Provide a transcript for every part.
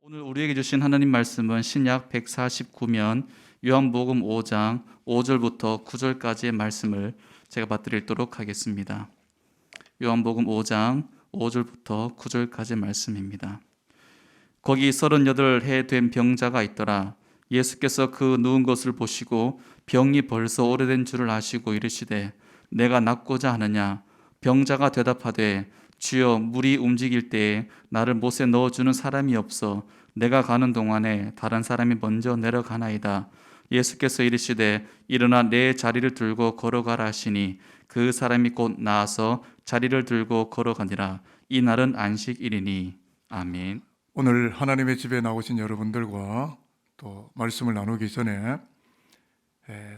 오늘 우리에게 주신 하나님 말씀은 신약 149면 요한복음 5장 5절부터 9절까지의 말씀을 제가 받드리도록 하겠습니다. 요한복음 5장 5절부터 9절까지의 말씀입니다. 거기 38해 된 병자가 있더라. 예수께서 그 누운 것을 보시고 병이 벌써 오래된 줄을 아시고 이르시되 내가 낫고자 하느냐? 병자가 대답하되 주여, 물이 움직일 때에 나를 못에 넣어주는 사람이 없어 내가 가는 동안에 다른 사람이 먼저 내려가나이다. 예수께서 이르시되 일어나 내 자리를 들고 걸어가라 하시니 그 사람이 곧 나아서 자리를 들고 걸어가니라. 이 날은 안식일이니. 아멘. 오늘 하나님의 집에 나오신 여러분들과 또 말씀을 나누기 전에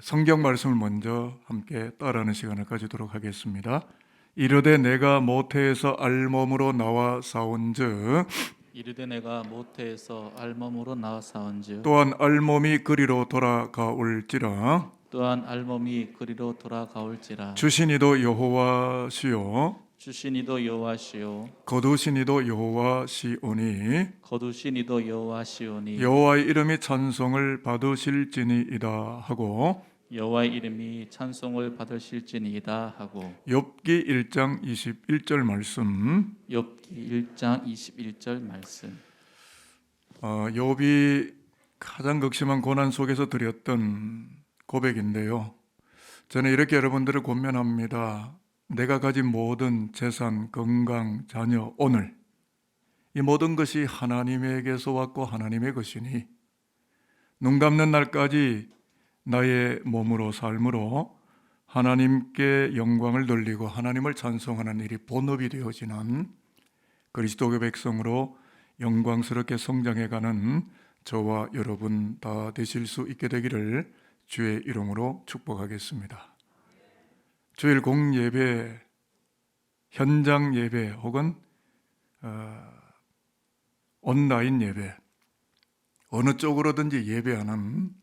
성경 말씀을 먼저 함께 따라하는 시간을 가지도록 하겠습니다. 이르되 내가 모태에서 알몸으로 나와 사온즉 이르되 내가 모태에서 알몸으로 나와 사온즉 또한 알몸이 그리로 돌아가올지라 또한 알몸이 그리로 돌아가올지라. 주신 이도 여호와시요 주신 이도 여호와시요 거두신 이도 여호와시오니 거두신 이도 여호와시오니 여호와의 이름이 찬송을 받으실지니이다 하고 여호와의 이름이 찬송을 받으실지니이다 하고 욥기 1장 21절 말씀. 욥기 1장 21절 말씀. 욥이 가장 극심한 고난 속에서 드렸던 고백인데요. 저는 이렇게 여러분들을 권면합니다. 내가 가진 모든 재산, 건강, 자녀, 오늘 이 모든 것이 하나님에게서 왔고 하나님의 것이니 눈 감는 날까지 나의 몸으로 삶으로 하나님께 영광을 돌리고 하나님을 찬송하는 일이 본업이 되어지는 그리스도의 백성으로 영광스럽게 성장해가는 저와 여러분 다 되실 수 있게 되기를 주의 이름으로 축복하겠습니다. 주일 공예배, 현장 예배 혹은 온라인 예배 어느 쪽으로든지 예배하는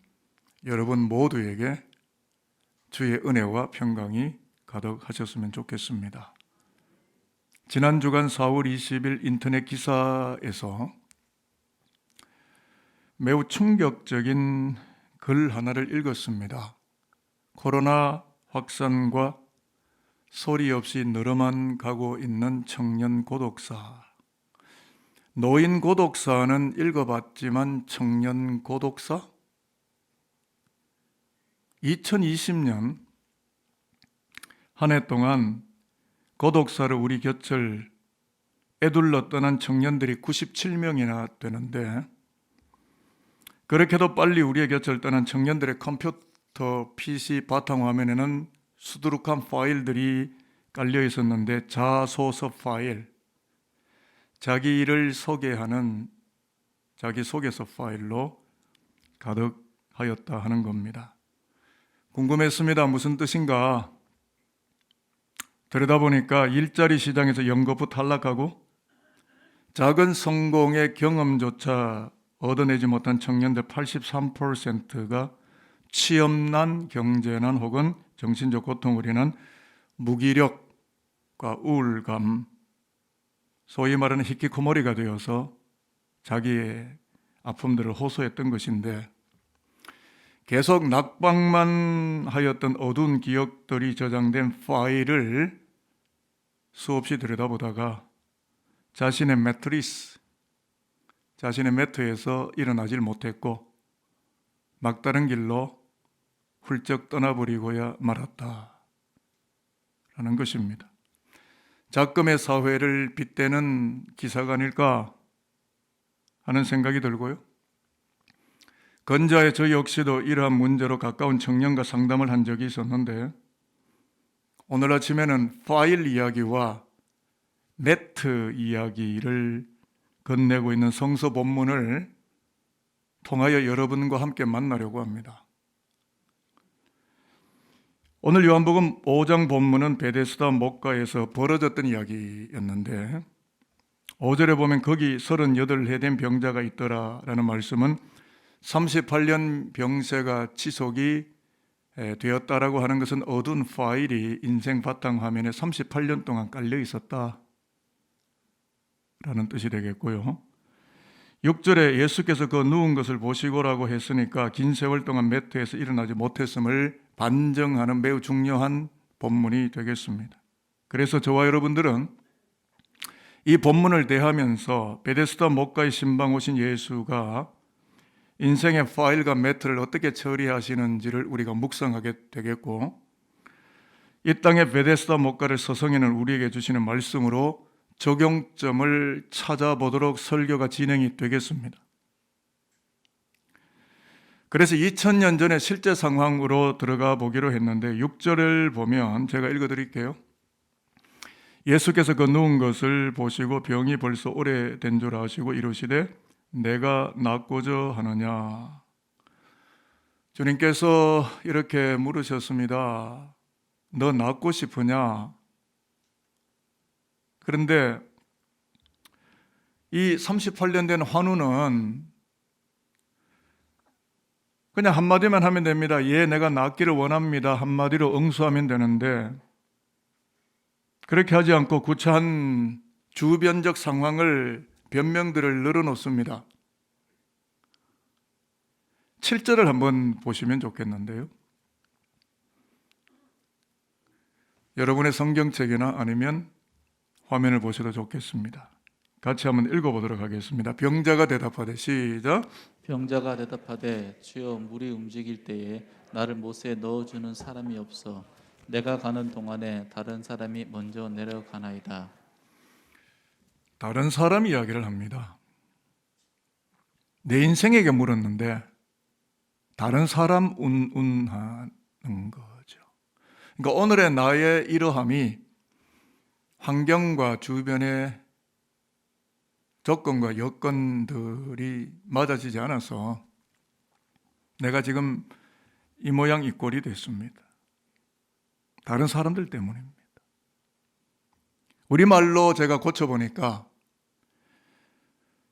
여러분 모두에게 주의 은혜와 평강이 가득하셨으면 좋겠습니다. 지난 주간 4월 20일 인터넷 기사에서 매우 충격적인 글 하나를 읽었습니다. 코로나 확산과 소리 없이 늘어만 가고 있는 청년 고독사. 노인 고독사는 읽어봤지만 청년 고독사? 2020년 한 해 동안 고독사를 우리 곁을 애둘러 떠난 청년들이 97명이나 되는데 그렇게도 빨리 우리의 곁을 떠난 청년들의 컴퓨터, PC 바탕화면에는 수두룩한 파일들이 깔려 있었는데 자소서 파일, 자기 일을 소개하는 자기소개서 파일로 가득하였다 하는 겁니다. 궁금했습니다. 무슨 뜻인가? 들여다보니까 일자리 시장에서 연거푸 탈락하고 작은 성공의 경험조차 얻어내지 못한 청년들 83%가 취업난, 경제난 혹은 정신적 고통을 인한 무기력과 우울감, 소위 말하는 히키코모리가 되어서 자기의 아픔들을 호소했던 것인데 계속 낙방만 하였던 어두운 기억들이 저장된 파일을 수없이 들여다보다가 자신의 매트리스, 자신의 매트에서 일어나질 못했고 막다른 길로 훌쩍 떠나버리고야 말았다 라는 것입니다. 작금의 사회를 빗대는 기사가 아닐까 하는 생각이 들고요. 건자의 저 역시도 이러한 문제로 가까운 청년과 상담을 한 적이 있었는데 오늘 아침에는 파일 이야기와 네트 이야기를 건네고 있는 성서 본문을 통하여 여러분과 함께 만나려고 합니다. 오늘 요한복음 5장 본문은 베데스다 목가에서 벌어졌던 이야기였는데 5절에 보면 거기 38해 된 병자가 있더라 라는 말씀은 38년 병세가 지속이 되었다라고 하는 것은 어두운 파일이 인생 바탕화면에 38년 동안 깔려 있었다 라는 뜻이 되겠고요. 6절에 예수께서 그 누운 것을 보시고라고 했으니까 긴 세월 동안 매트에서 일어나지 못했음을 반증하는 매우 중요한 본문이 되겠습니다. 그래서 저와 여러분들은 이 본문을 대하면서 베데스다 목가의 신방 오신 예수가 인생의 파일과 매트를 어떻게 처리하시는지를 우리가 묵상하게 되겠고, 이 땅의 베데스다 목가를 서성이는 우리에게 주시는 말씀으로 적용점을 찾아보도록 설교가 진행이 되겠습니다. 그래서 2000년 전에 실제 상황으로 들어가 보기로 했는데 6절을 보면 제가 읽어드릴게요. 예수께서 그 누운 것을 보시고 병이 벌써 오래된 줄 아시고 이르시되 내가 낫고자 하느냐. 주님께서 이렇게 물으셨습니다. 너 낫고 싶으냐? 그런데 이 38년 된 환우는 그냥 한마디만 하면 됩니다. 예, 내가 낫기를 원합니다. 한마디로 응수하면 되는데 그렇게 하지 않고 구차한 주변적 상황을 변명들을 늘어놓습니다. 7절을 한번 보시면 좋겠는데요. 여러분의 성경책이나 아니면 화면을 보셔도 좋겠습니다. 같이 한번 읽어보도록 하겠습니다. 병자가 대답하되 시작. 병자가 대답하되 주여 물이 움직일 때에 나를 못에 넣어주는 사람이 없어 내가 가는 동안에 다른 사람이 먼저 내려가나이다. 다른 사람 이야기를 합니다. 내 인생에게 물었는데 다른 사람 운하는 거죠. 그러니까 오늘의 나의 이러함이 환경과 주변의 조건과 여건들이 맞아지지 않아서 내가 지금 이 모양 이 꼴이 됐습니다. 다른 사람들 때문입니다. 우리말로 제가 고쳐보니까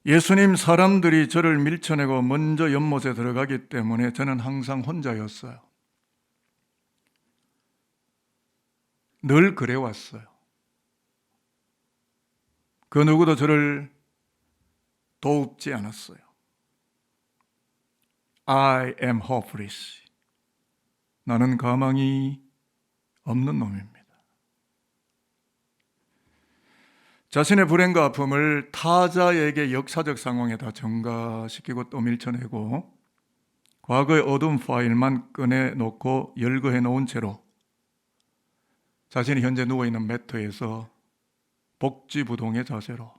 예수님 사람들이 저를 밀쳐내고 먼저 연못에 들어가기 때문에 저는 항상 혼자였어요. 늘 그래왔어요. 그 누구도 저를 돕지 않았어요. I am hopeless. 나는 가망이 없는 놈입니다. 자신의 불행과 아픔을 타자에게 역사적 상황에 다 전가시키고 또 밀쳐내고 과거의 어두운 파일만 꺼내놓고 열거해 놓은 채로 자신이 현재 누워있는 매트에서 복지부동의 자세로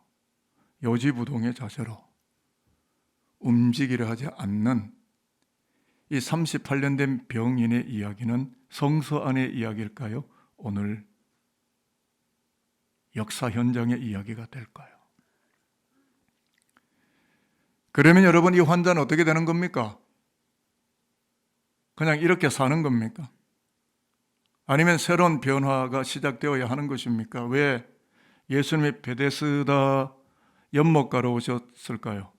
요지부동의 자세로 움직이려 하지 않는 이 38년 된 병인의 이야기는 성서 안의 이야기일까요? 오늘 역사 현장의 이야기가 될까요? 그러면 여러분 이 환자는 어떻게 되는 겁니까? 그냥 이렇게 사는 겁니까? 아니면 새로운 변화가 시작되어야 하는 것입니까? 왜 예수님이 베데스다 연못가로 오셨을까요?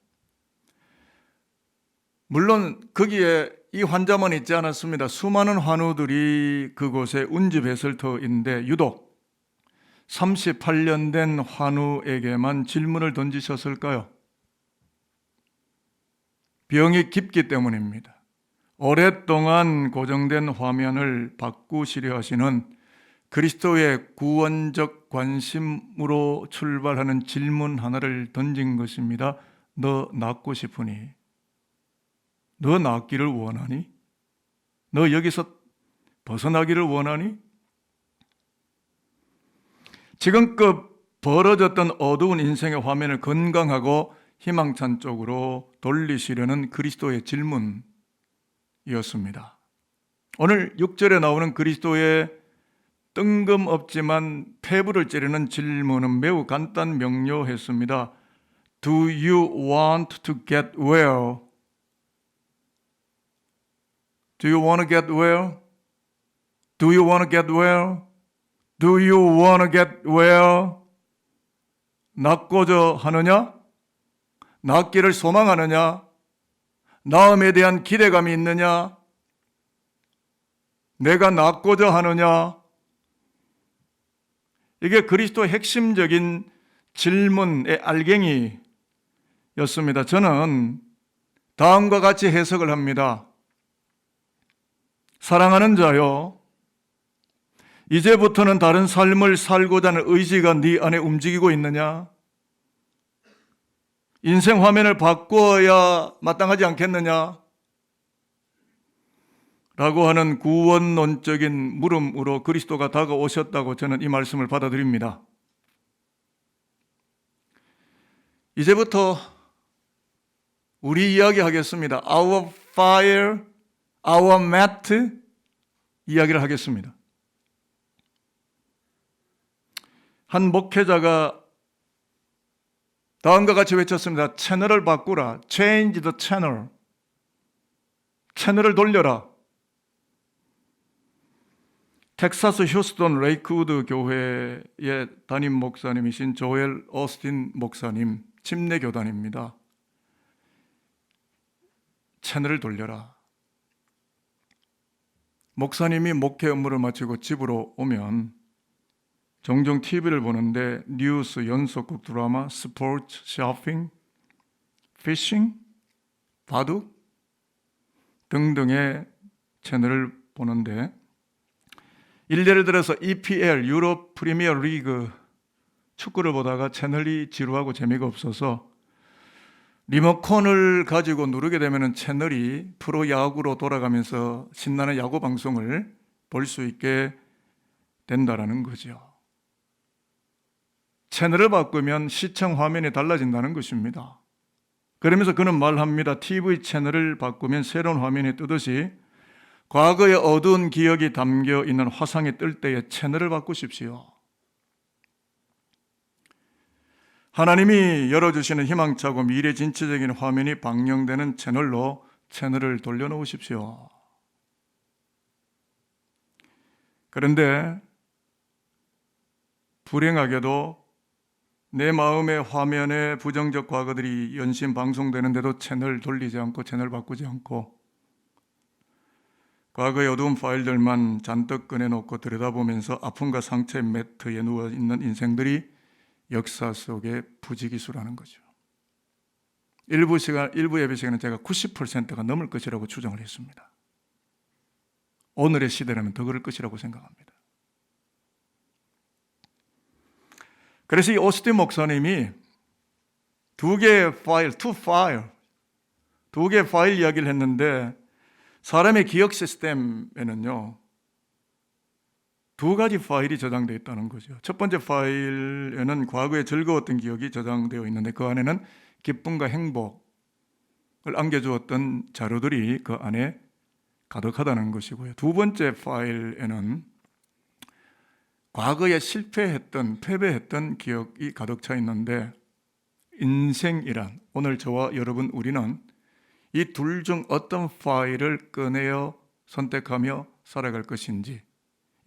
물론 거기에 이 환자만 있지 않았습니다. 수많은 환우들이 그곳에 운집했을터인데 유독 38년 된 환우에게만 질문을 던지셨을까요? 병이 깊기 때문입니다. 오랫동안 고정된 화면을 바꾸시려 하시는 그리스도의 구원적 관심으로 출발하는 질문 하나를 던진 것입니다. 너 낫고 싶으니? 너 낫기를 원하니? 너 여기서 벗어나기를 원하니? 지금껏 벌어졌던 어두운 인생의 화면을 건강하고 희망찬 쪽으로 돌리시려는 그리스도의 질문이었습니다. 오늘 6절에 나오는 그리스도의 뜬금없지만 폐부를 찌르는 질문은 매우 간단 명료했습니다. Do you want to get well? Do you want to get well? Do you want to get well? Do you want to get well? 낫고자 하느냐? 낫기를 소망하느냐? 나음에 대한 기대감이 있느냐? 내가 낫고자 하느냐? 이게 그리스도의 핵심적인 질문의 알갱이, 였습니다. 저는 다음과 같이 해석을 합니다. 사랑하는 자요, 이제부터는 다른 삶을 살고자 하는 의지가 네 안에 움직이고 있느냐? 인생 화면을 바꾸어야 마땅하지 않겠느냐? 라고 하는 구원론적인 물음으로 그리스도가 다가오셨다고 저는 이 말씀을 받아들입니다. 이제부터 우리 이야기 하겠습니다. Our fire, our mat 이야기를 하겠습니다. 한 목회자가 다음과 같이 외쳤습니다. 채널을 바꾸라. Change the channel. 채널을 돌려라. 텍사스 휴스턴 레이크우드 교회의 담임 목사님이신 조엘 오스틴 목사님, 침례 교단입니다. 채널을 돌려라. 목사님이 목회 업무를 마치고 집으로 오면 종종 TV를 보는데 뉴스, 연속극 드라마, 스포츠, 쇼핑, 피싱, 바둑 등등의 채널을 보는데 예를 들어서 EPL, 유럽 프리미어 리그 축구를 보다가 채널이 지루하고 재미가 없어서 리모컨을 가지고 누르게 되면 채널이 프로야구로 돌아가면서 신나는 야구 방송을 볼 수 있게 된다라는 거죠. 채널을 바꾸면 시청 화면이 달라진다는 것입니다. 그러면서 그는 말합니다. TV 채널을 바꾸면 새로운 화면이 뜨듯이 과거의 어두운 기억이 담겨 있는 화상이 뜰 때에 채널을 바꾸십시오. 하나님이 열어주시는 희망차고 미래진취적인 화면이 방영되는 채널로 채널을 돌려놓으십시오. 그런데 불행하게도 내 마음의 화면에 부정적 과거들이 연신 방송되는데도 채널 돌리지 않고 채널 바꾸지 않고 과거의 어두운 파일들만 잔뜩 꺼내놓고 들여다보면서 아픔과 상처의 매트에 누워있는 인생들이 역사 속의 부지기수라는 거죠. 일부 예배 시간에 제가 90%가 넘을 것이라고 추정을 했습니다. 오늘의 시대라면 더 그럴 것이라고 생각합니다. 그래서 이 오스틴 목사님이 두 개의 파일 이야기를 했는데 사람의 기억 시스템에는요, 두 가지 파일이 저장되어 있다는 거죠. 첫 번째 파일에는 과거에 즐거웠던 기억이 저장되어 있는데 그 안에는 기쁨과 행복을 안겨주었던 자료들이 그 안에 가득하다는 것이고요. 두 번째 파일에는 과거에 실패했던, 패배했던 기억이 가득 차 있는데 인생이란, 오늘 저와 여러분 우리는 이 둘 중 어떤 파일을 꺼내어 선택하며 살아갈 것인지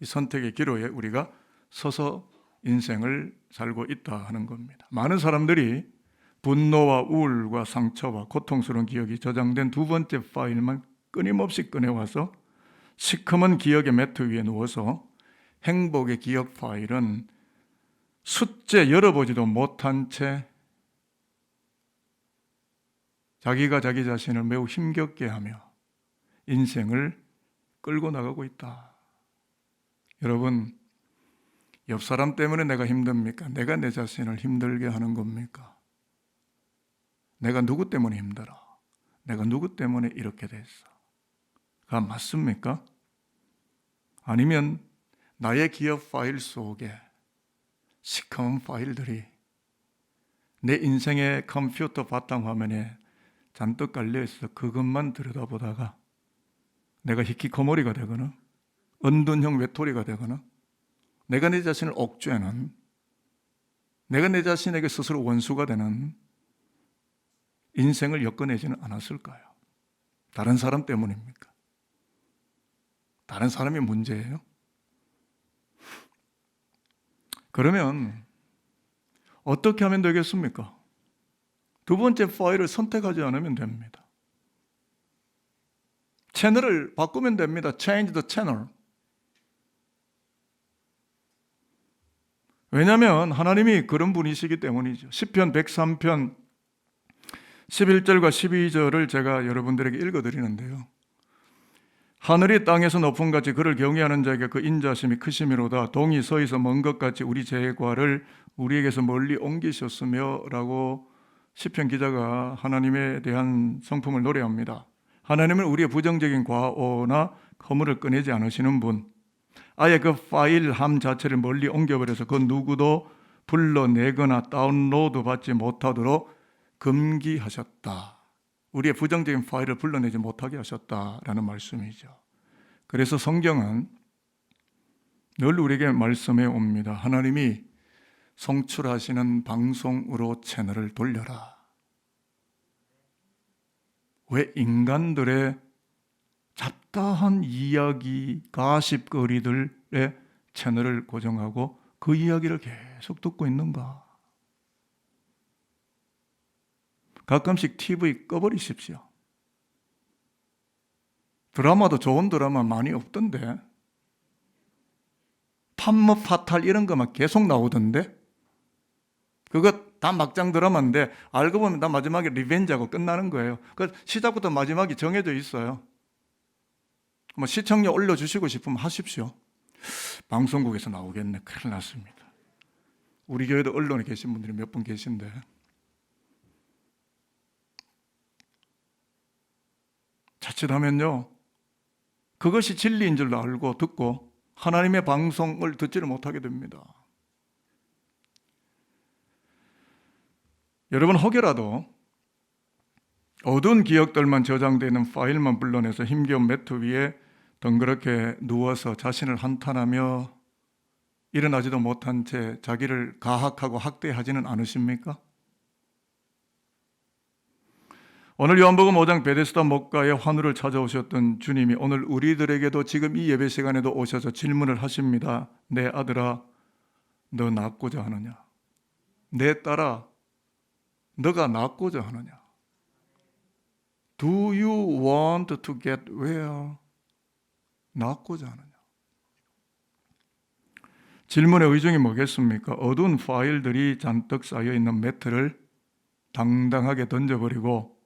이 선택의 기로에 우리가 서서 인생을 살고 있다 하는 겁니다. 많은 사람들이 분노와 우울과 상처와 고통스러운 기억이 저장된 두 번째 파일만 끊임없이 꺼내와서 시커먼 기억의 매트 위에 누워서 행복의 기억 파일은 숫째 열어보지도 못한 채 자기가 자기 자신을 매우 힘겹게 하며 인생을 끌고 나가고 있다. 여러분, 옆 사람 때문에 내가 힘듭니까? 내가 내 자신을 힘들게 하는 겁니까? 내가 누구 때문에 힘들어? 내가 누구 때문에 이렇게 됐어? 가 맞습니까? 아니면 나의 기억 파일 속에 시커먼 파일들이 내 인생의 컴퓨터 바탕화면에 잔뜩 깔려있어 그것만 들여다보다가 내가 히키코모리가 되거나 은둔형 외톨이가 되거나 내가 내 자신을 옥죄는, 내가 내 자신에게 스스로 원수가 되는 인생을 엮어내지는 않았을까요? 다른 사람 때문입니까? 다른 사람이 문제예요? 그러면 어떻게 하면 되겠습니까? 두 번째 파일을 선택하지 않으면 됩니다. 채널을 바꾸면 됩니다. Change the channel. 왜냐하면 하나님이 그런 분이시기 때문이죠. 시편 103편 11절과 12절을 제가 여러분들에게 읽어드리는데요. 하늘이 땅에서 높은 같이 그를 경외하는 자에게 그 인자심이 크심이로다. 동이 서에서 먼 것 같이 우리 재과를 우리에게서 멀리 옮기셨으며 라고 시편 기자가 하나님에 대한 성품을 노래합니다. 하나님은 우리의 부정적인 과오나 허물을 꺼내지 않으시는 분, 아예 그 파일함 자체를 멀리 옮겨버려서 그 누구도 불러내거나 다운로드 받지 못하도록 금기하셨다. 우리의 부정적인 파일을 불러내지 못하게 하셨다라는 말씀이죠. 그래서 성경은 늘 우리에게 말씀해 옵니다. 하나님이 송출하시는 방송으로 채널을 돌려라. 왜 인간들의 잡다한 이야기, 가십거리들의 채널을 고정하고 그 이야기를 계속 듣고 있는가? 가끔씩 TV 꺼버리십시오. 드라마도 좋은 드라마 많이 없던데. 판무 파탈 이런 거만 계속 나오던데. 그거 다 막장 드라마인데 알고 보면 다 마지막에 리벤지하고 끝나는 거예요. 그 시작부터 마지막이 정해져 있어요. 뭐 시청률 올려주시고 싶으면 하십시오. 방송국에서 나오겠네. 큰일 났습니다. 우리 교회도 언론에 계신 분들이 몇 분 계신데 자칫하면요, 그것이 진리인 줄도 알고 듣고 하나님의 방송을 듣지를 못하게 됩니다. 여러분, 혹여라도 어두운 기억들만 저장되어 있는 파일만 불러내서 힘겨운 매트 위에 덩그렇게 누워서 자신을 한탄하며 일어나지도 못한 채 자기를 가학하고 학대하지는 않으십니까? 오늘 요한복음 5장 베데스다 목가에 환우를 찾아오셨던 주님이 오늘 우리들에게도 지금 이 예배 시간에도 오셔서 질문을 하십니다. 내 아들아, 너 낫고자 하느냐? 내 딸아, 너가 낫고자 하느냐? Do you want to get well? 낫고자 하느냐? 질문의 의중이 뭐겠습니까? 어두운 파일들이 잔뜩 쌓여있는 매트를 당당하게 던져버리고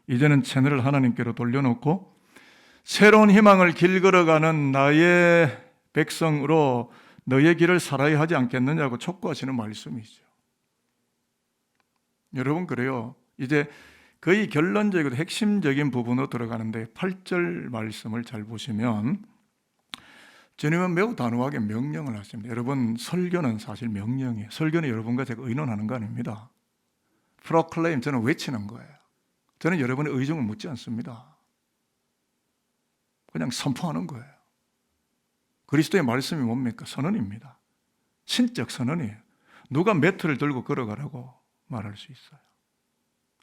이제는 채널을 하나님께로 돌려놓고 새로운 희망을 길 걸어가는 나의 백성으로 너의 길을 살아야 하지 않겠느냐고 촉구하시는 말씀이죠. 여러분, 그래요. 이제 거의 결론적이고 핵심적인 부분으로 들어가는데 8절 말씀을 잘 보시면 주님은 매우 단호하게 명령을 하십니다. 여러분, 설교는 사실 명령이에요. 설교는 여러분과 제가 의논하는 거 아닙니다. 프로클레임, 저는 외치는 거예요. 저는 여러분의 의중을 묻지 않습니다. 그냥 선포하는 거예요. 그리스도의 말씀이 뭡니까? 선언입니다. 신적 선언이에요. 누가 매트를 들고 걸어가라고 말할 수 있어요?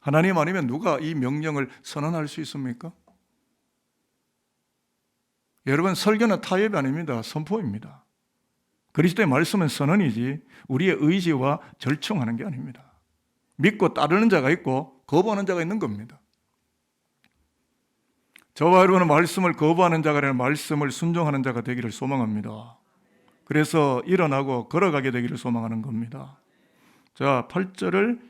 하나님 아니면 누가 이 명령을 선언할 수 있습니까? 여러분, 설교는 타협이 아닙니다. 선포입니다. 그리스도의 말씀은 선언이지 우리의 의지와 절충하는 게 아닙니다. 믿고 따르는 자가 있고 거부하는 자가 있는 겁니다. 저와 여러분은 말씀을 거부하는 자가 아니라 말씀을 순종하는 자가 되기를 소망합니다. 그래서 일어나고 걸어가게 되기를 소망하는 겁니다. 자, 8절을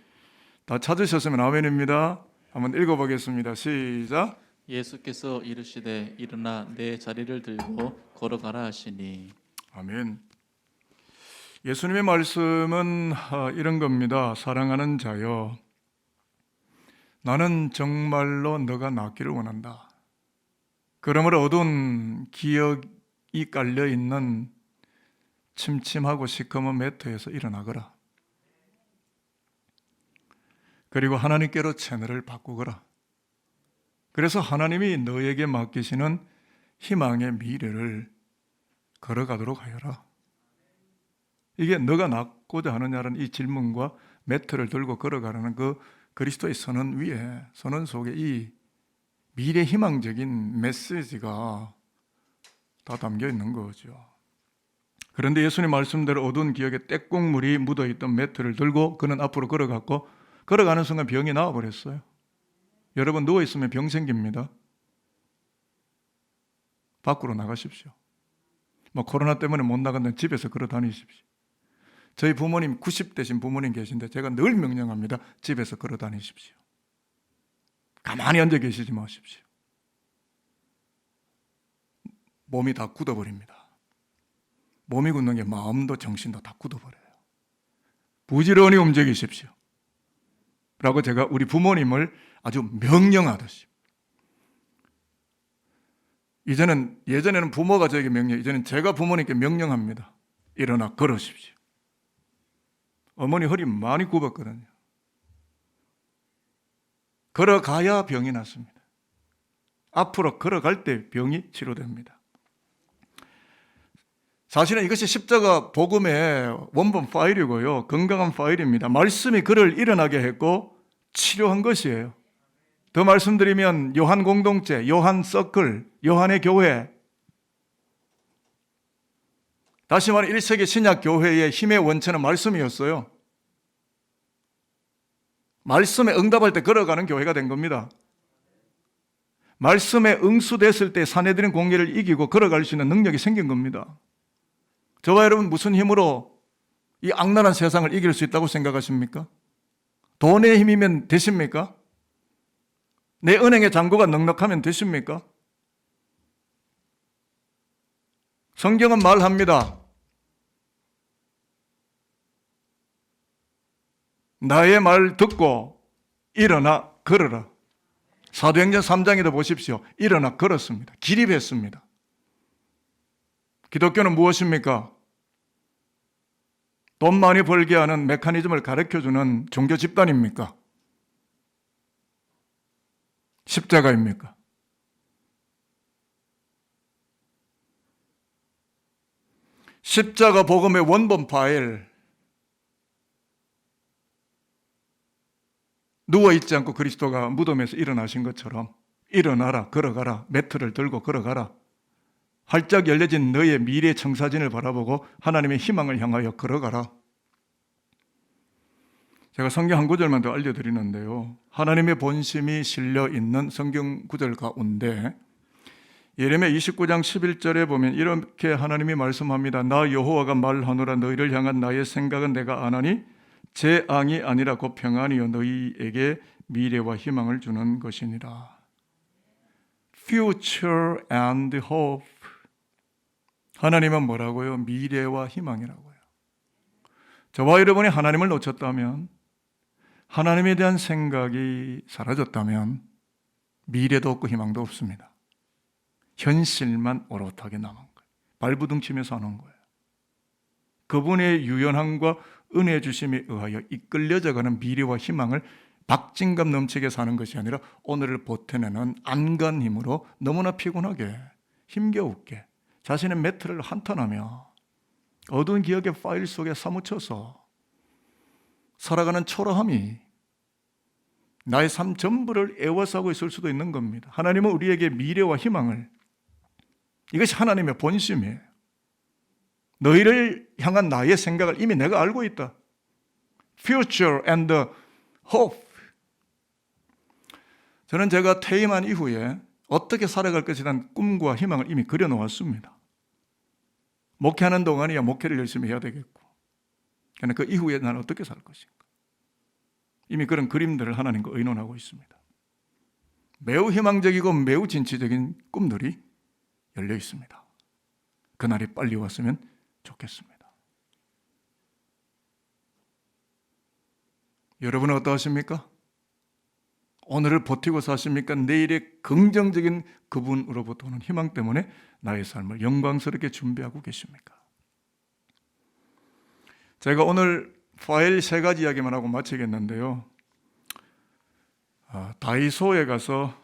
다 찾으셨으면 아멘입니다. 한번 읽어보겠습니다. 시작. 예수께서 이르시되 일어나 내 자리를 들고 걸어가라 하시니. 아멘. 예수님의 말씀은 이런 겁니다. 사랑하는 자여, 나는 정말로 너가 낫기를 원한다. 그러므로 어두운 기억이 깔려있는 침침하고 시커먼 매트에서 일어나거라. 그리고 하나님께로 채널을 바꾸거라. 그래서 하나님이 너에게 맡기시는 희망의 미래를 걸어가도록 하여라. 이게 너가 낫고자 하느냐는 이 질문과 매트를 들고 걸어가라는 그 그리스도의 선언 위에, 선언 속에 이 미래 희망적인 메시지가 다 담겨 있는 거죠. 그런데 예수님 말씀대로 어두운 기억에 떼국물이 묻어있던 매트를 들고 그는 앞으로 걸어갔고, 걸어가는 순간 병이 나와버렸어요. 여러분, 누워있으면 병 생깁니다. 밖으로 나가십시오. 뭐 코로나 때문에 못 나간다면 집에서 걸어 다니십시오. 저희 부모님 90대신 부모님 계신데 제가 늘 명령합니다. 집에서 걸어 다니십시오. 가만히 앉아 계시지 마십시오. 몸이 다 굳어버립니다. 몸이 굳는 게 마음도 정신도 다 굳어버려요. 부지런히 움직이십시오. 라고 제가 우리 부모님을 아주 명령하듯이. 예전에는 부모가 저에게 이제는 제가 부모님께 명령합니다. 일어나 걸으십시오. 어머니 허리 많이 굽었거든요. 걸어가야 병이 낫습니다. 앞으로 걸어갈 때 병이 치료됩니다. 사실은 이것이 십자가 복음의 원본 파일이고요. 건강한 파일입니다. 말씀이 그를 일어나게 했고 치료한 것이에요. 더 말씀드리면 요한 공동체, 요한 서클, 요한의 교회, 다시 말해 1세기 신약 교회의 힘의 원천은 말씀이었어요. 말씀에 응답할 때 걸어가는 교회가 된 겁니다. 말씀에 응수됐을 때 사내들인 공개를 이기고 걸어갈 수 있는 능력이 생긴 겁니다. 저와 여러분 무슨 힘으로 이 악랄한 세상을 이길 수 있다고 생각하십니까? 돈의 힘이면 되십니까? 내 은행의 잔고가 넉넉하면 되십니까? 성경은 말합니다. 나의 말 듣고 일어나 걸어라. 사도행전 3장에도 보십시오. 일어나 걸었습니다. 기립했습니다. 기독교는 무엇입니까? 돈 많이 벌게 하는 메커니즘을 가르쳐주는 종교 집단입니까? 십자가입니까? 십자가 복음의 원본 파일, 누워있지 않고 그리스도가 무덤에서 일어나신 것처럼 일어나라, 걸어가라, 매트를 들고 걸어가라. 활짝 열려진 너의 미래 청사진을 바라보고 하나님의 희망을 향하여 걸어가라. 제가 성경 한 구절만 더 알려드리는데요. 하나님의 본심이 실려 있는 성경 구절 가운데 예레미야 29장 11절에 보면 이렇게 하나님이 말씀합니다. 나 여호와가 말하노라. 너희를 향한 나의 생각은 내가 아나니 재앙이 아니라 곧 평안이요 너희에게 미래와 희망을 주는 것이니라. Future and hope. 하나님은 뭐라고요? 미래와 희망이라고요. 저와 여러분이 하나님을 놓쳤다면, 하나님에 대한 생각이 사라졌다면 미래도 없고 희망도 없습니다. 현실만 오롯하게 남은 거예요. 발부둥치며 사는 거예요. 그분의 유연함과 은혜 주심에 의하여 이끌려져가는 미래와 희망을 박진감 넘치게 사는 것이 아니라 오늘을 버텨내는 안간 힘으로 너무나 피곤하게 힘겨우게 자신의 매트를 한탄하며 어두운 기억의 파일 속에 사무쳐서 살아가는 초라함이 나의 삶 전부를 애워싸고 있을 수도 있는 겁니다. 하나님은 우리에게 미래와 희망을, 이것이 하나님의 본심이에요. 너희를 향한 나의 생각을 이미 내가 알고 있다. Future and hope. 저는 제가 퇴임한 이후에 어떻게 살아갈 것에 대한 꿈과 희망을 이미 그려놓았습니다. 목회하는 동안이야 목회를 열심히 해야 되겠고, 그러나 그 이후에 나는 어떻게 살 것인가. 이미 그런 그림들을 하나님과 의논하고 있습니다. 매우 희망적이고 매우 진취적인 꿈들이 열려 있습니다. 그날이 빨리 왔으면 좋겠습니다. 여러분은 어떠하십니까? 오늘을 버티고 사십니까? 내일의 긍정적인 그분으로부터 오는 희망 때문에 나의 삶을 영광스럽게 준비하고 계십니까? 제가 오늘 파일 3가지 이야기만 하고 마치겠는데요. 다이소에 가서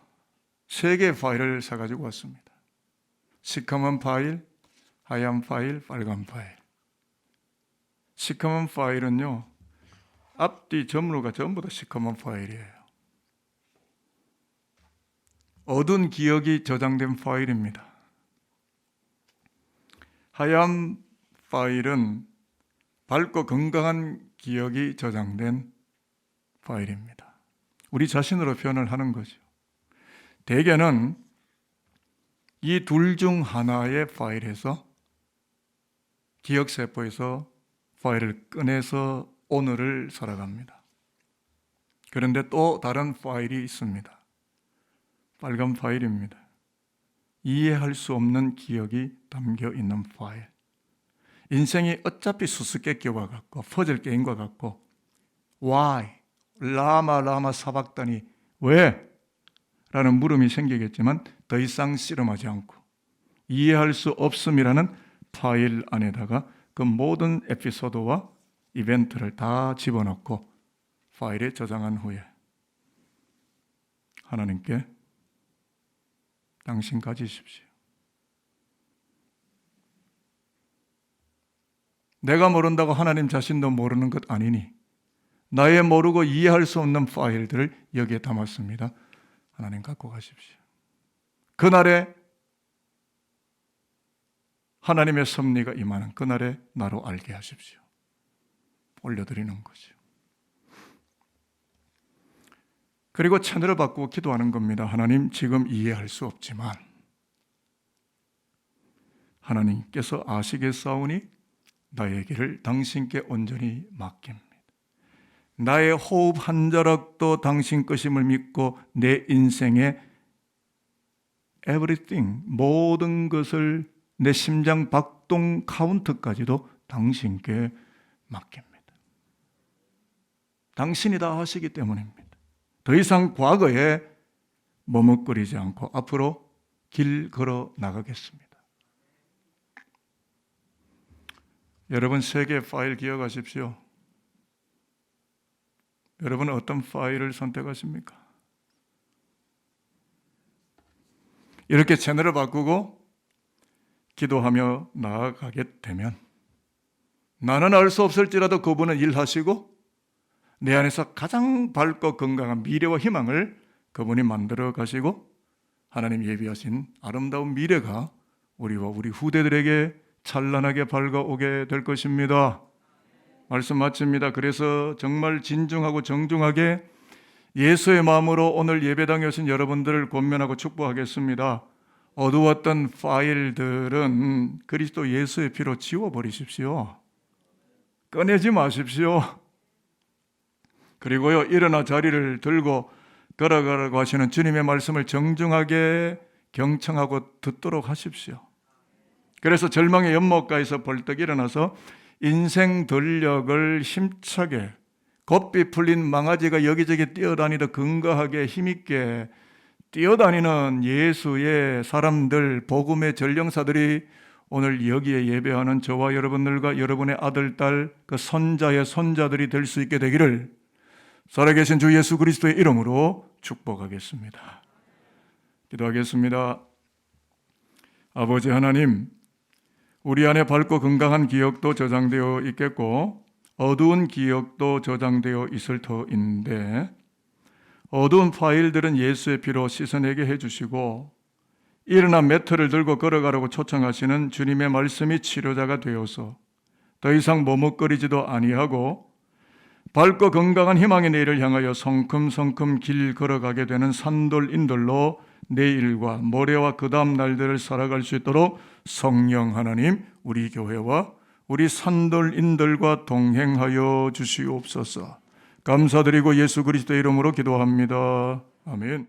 3개의 파일을 사가지고 왔습니다. 시커먼 파일, 하얀 파일, 빨간 파일. 시커먼 파일은요, 앞뒤 점루가 전부 다 시커먼 파일이에요. 어두운 기억이 저장된 파일입니다. 하얀 파일은 밝고 건강한 기억이 저장된 파일입니다. 우리 자신으로 표현을 하는 거죠. 대개는 이 둘 중 하나의 파일에서, 기억세포에서 파일을 꺼내서 오늘을 살아갑니다. 그런데 또 다른 파일이 있습니다. 빨간 파일입니다. 이해할 수 없는 기억이 담겨 있는 파일. 인생이 어차피 수수께끼와 같고 퍼즐 게임과 같고 why? 라마 사박다니 왜? 라는 물음이 생기겠지만 더 이상 씨름하지 않고 이해할 수 없음이라는 파일 안에다가 그 모든 에피소드와 이벤트를 다 집어넣고 파일에 저장한 후에 하나님께 당신 가지십시오. 내가 모른다고 하나님 자신도 모르는 것 아니니 나의 모르고 이해할 수 없는 파일들을 여기에 담았습니다. 하나님 갖고 가십시오. 그날에 하나님의 섭리가 임하는 그날에 나로 알게 하십시오. 올려드리는 거죠. 그리고 채널을 바꾸고 기도하는 겁니다. 하나님, 지금 이해할 수 없지만 하나님께서 아시겠사오니 나의 길을 당신께 온전히 맡깁니다. 나의 호흡 한 자락도 당신 것임을 믿고 내 인생의 everything, 모든 것을 내 심장 박동 카운트까지도 당신께 맡깁니다. 당신이 다 하시기 때문입니다. 더 이상 과거에 머뭇거리지 않고 앞으로 길 걸어 나가겠습니다. 여러분, 세 개의 파일 기억하십시오. 여러분은 어떤 파일을 선택하십니까? 이렇게 채널을 바꾸고 기도하며 나아가게 되면 나는 알 수 없을지라도 그분은 일하시고 내 안에서 가장 밝고 건강한 미래와 희망을 그분이 만들어 가시고 하나님 예비하신 아름다운 미래가 우리와 우리 후대들에게 찬란하게 밝아오게 될 것입니다. 말씀 마칩니다. 그래서 정말 진중하고 정중하게 예수의 마음으로 오늘 예배당에 오신 여러분들을 권면하고 축복하겠습니다. 어두웠던 파일들은 그리스도 예수의 피로 지워버리십시오. 꺼내지 마십시오. 그리고요, 일어나 자리를 들고 걸어가라고 하시는 주님의 말씀을 정중하게 경청하고 듣도록 하십시오. 그래서 절망의 연못가에서 벌떡 일어나서 인생 전력을 힘차게 곱비 풀린 망아지가 여기저기 뛰어다니듯 근거하게 힘있게 뛰어다니는 예수의 사람들, 복음의 전령사들이 오늘 여기에 예배하는 저와 여러분들과 여러분의 아들, 딸, 그 손자의 손자들이 될 수 있게 되기를 살아계신 주 예수 그리스도의 이름으로 축복하겠습니다. 기도하겠습니다. 아버지 하나님, 우리 안에 밝고 건강한 기억도 저장되어 있겠고 어두운 기억도 저장되어 있을 터인데 어두운 파일들은 예수의 피로 씻어내게 해주시고 일어나 매트를 들고 걸어가라고 초청하시는 주님의 말씀이 치료자가 되어서 더 이상 머뭇거리지도 아니하고 밝고 건강한 희망의 내일을 향하여 성큼성큼 길 걸어가게 되는 산돌인들로 내일과 모레와 그 다음 날들을 살아갈 수 있도록 성령 하나님, 우리 교회와 우리 산돌인들과 동행하여 주시옵소서. 감사드리고 예수 그리스도의 이름으로 기도합니다. 아멘.